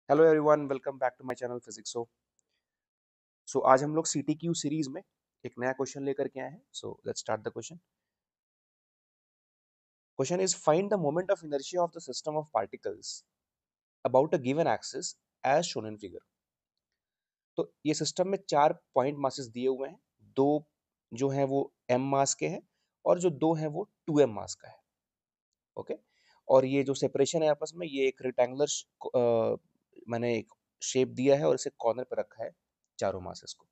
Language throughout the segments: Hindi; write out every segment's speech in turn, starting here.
Hello everyone, welcome back to my channel physics. So आज हम लोग सीटीक्यू सीरीज में एक नया क्वेश्चन लेकर के आए हैं। So let's start the question. Question is find the moment of inertia of the system of particles about a given axis as shown in figure. तो ये सिस्टम में चार पॉइंट मासेस दिए हुए हैं। दो जो हैं वो m मास के हैं और जो दो हैं वो 2m मास का है। ओके, और ये जो सेपरेशन है आपस में, ये एक रेक्टेंगुलर मैंने एक शेप दिया है और इसे कॉर्नर पे रखा है चारों मासेस को।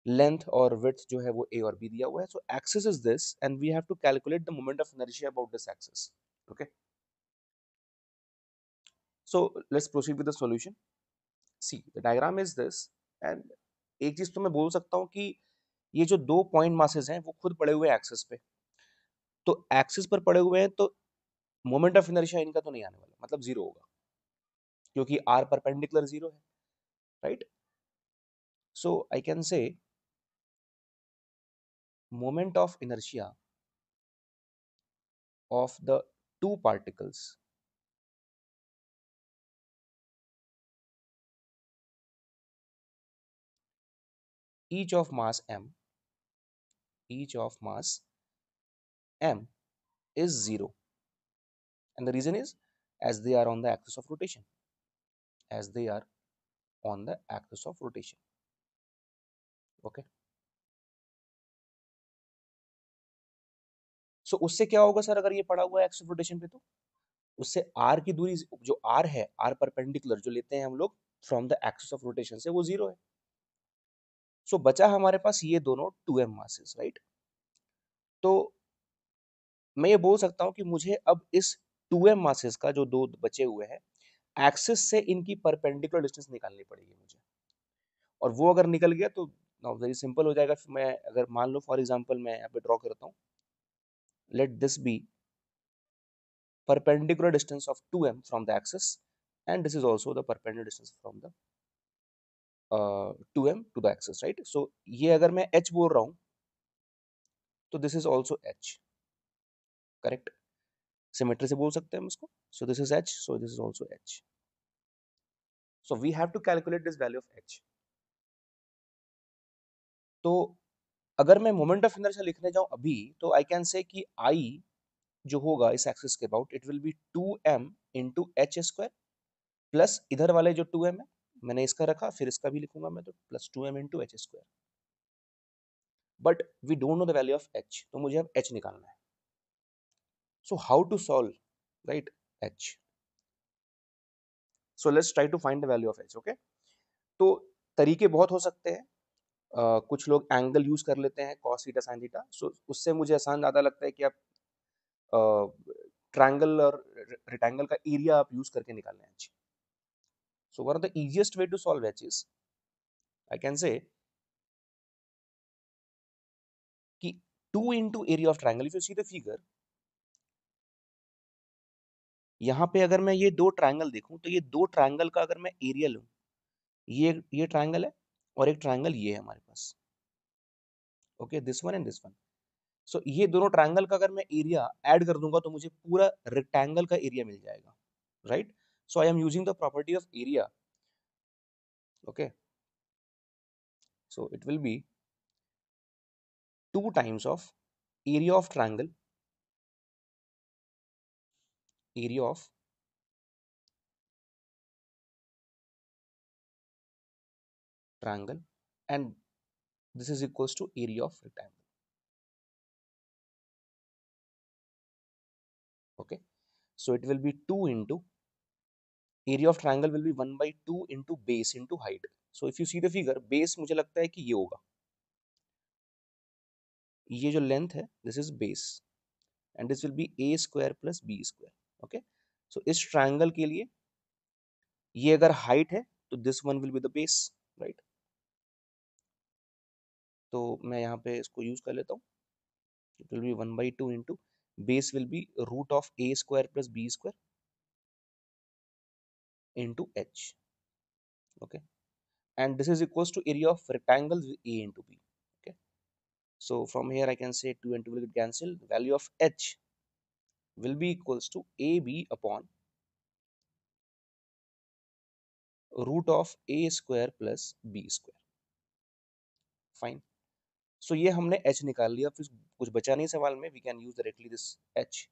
लेंथ और विड्थ जो है वो a और b दिया हुआ है। So axis is this and we have to calculate the moment of inertia about this axis. Okay, so let's proceed with the solution. See the diagram is this and एक चीज तो मैं बोल सकता हूँ कि ये जो दो पॉइंट मासेस हैं वो खुद पड़े हुए हैं एक्सिस पे। तो एक्सिस पर पड़े हुए हैं तो मोमेंट ऑफ इनर्शिया इनका तो नहीं आने वाला, मतलब जीरो होगा, क्योंकि r परपेंडिकुलर जीरो है, राइट। सो आई कैन से moment of inertia of the two particles each of mass m is zero, and the reason is as they are on the axis of rotation, as they are on the axis of rotation. Okay, so उससे क्या होगा सर, अगर ये पड़ा हुआ है एक्सिस ऑफ रोटेशन पे, तो उससे r की दूरी, जो r है, r परपेंडिकुलर जो लेते हैं हम लोग from the axis of rotation से, वो जीरो है। सो बचा हमारे पास ये दोनों 2m मासेस, राइट। तो मैं ये बोल सकता हूँ कि मुझे अब इस 2m मासेस का जो दो बचे हुए हैं, एक्सिस से इनकी परपेंडिकुलर डिस्टेंस निकालनी पड़ेगी मुझे। और वो अगर निकल गया तो नाउ वेरी सिंपल हो जाएगा। फिर मैं अगर मान लो फॉर एग्जांपल मैं यहाँ पे ड्रॉ करता हूँ, let this be perpendicular distance of 2m from the axis, and this is also the perpendicular distance from the 2m to the axis, right? So ये अगर मैं h बोल रहा हूँ तो this is also h, correct. Symmetry से बोल सकते हैं हम इसको। so this is h, so this is also h, so we have to calculate this value of h। तो अगर मैं मोमेंट ऑफ इनर्शिया लिखने जाऊं अभी, तो आई कैन से कि I जो होगा इस एक्सिस के about, it will be 2m into h square, plus इधर वाले जो 2m है मैंने इसका रखा, फिर इसका भी लिखूंगा मैं, तो plus 2m into h square. But we don't know the value of h, तो मुझे अब h निकालना है। So how to solve, right, h। So let's try to find the value of h। Okay, तो तरीके बहुत हो सकते हैं। कुछ लोग एंगल यूज कर लेते हैं, cos थीटा sin थीटा। सो उससे मुझे आसान ज्यादा लगता है कि आप ट्रायंगल और रेक्टेंगल का एरिया आप यूज करके निकाल लें h। So one of the easiest way to solve h is, I can say कि 2 into area of triangle. If you see the figure, यहाँ पे अगर मैं ये दो ट्रायंगल देखूं तो ये दो ट्रायंगल का अगर मैं एरिया लूं, ये ट्रायंगल है और एक ट्रायंगल ये है हमारे पास। Okay, this one and this one. So ये दोनों ट्रायंगल का अगर मैं एरिया ऐड कर दूंगा तो मुझे पूरा रेक्टेंगल का एरिया मिल जाएगा, right. So I am using the property of area. Okay, so it will B 2 times of area of triangle and this is equals to area of rectangle. Okay, so it will be 2 into area of triangle will be 1 by 2 into base into height. So if you see the figure, base मुझे लगता है कि ये होगा, ये जो लेंथ है this is base and this will be a square plus b square. Okay, so इस ट्रायंगल के लिए ये अगर हाइट है तो this one will be the base, right? तो मैं यहाँ पे इसको यूज कर लेता हूँ। it will be 1 by 2 into base will be root of a square plus b square into h. Okay, and this is equals to area of rectangle a into b. Okay, so from here I can say 2 and 2 will get cancelled. The value of h will be equals to ab upon root of a square plus b square. Fine. So ये हमने h निकाल लिया, फिर कुछ बचा नहीं सवाल में, we can use directly this h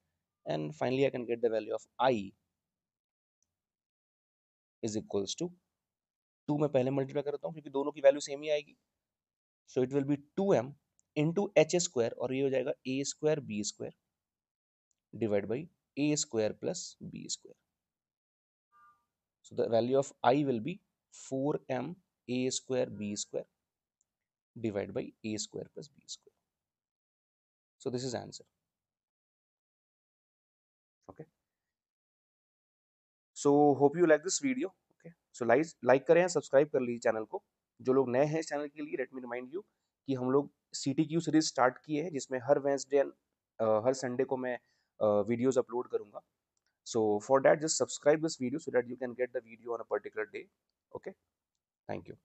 and finally I can get the value of i is equals to 2 में पहले मल्टीप्लाई करता हूँ क्योंकि दोनों की वैल्यू सेम ही आएगी। So it will be 2m into h square, और ये हो जाएगा a square b square divide by a square plus b square. So the value of i will be 4m a square b square divided by a square plus b square. So this is answer. Okay. So hope you like this video. Okay. So like करें, सब्सक्राइब कर लीजिए चैनल को। जो लोग नए हैं इस चैनल के लिए, लेट मी रिमाइंड यू कि हम लोग CTQ सीरीज स्टार्ट किए हैं, जिसमें हर वेंसडे हर संडे को मैं वीडियोस अपलोड करूंगा। So for that, just subscribe this video so that you can get the video on a particular day. Okay. Thank you.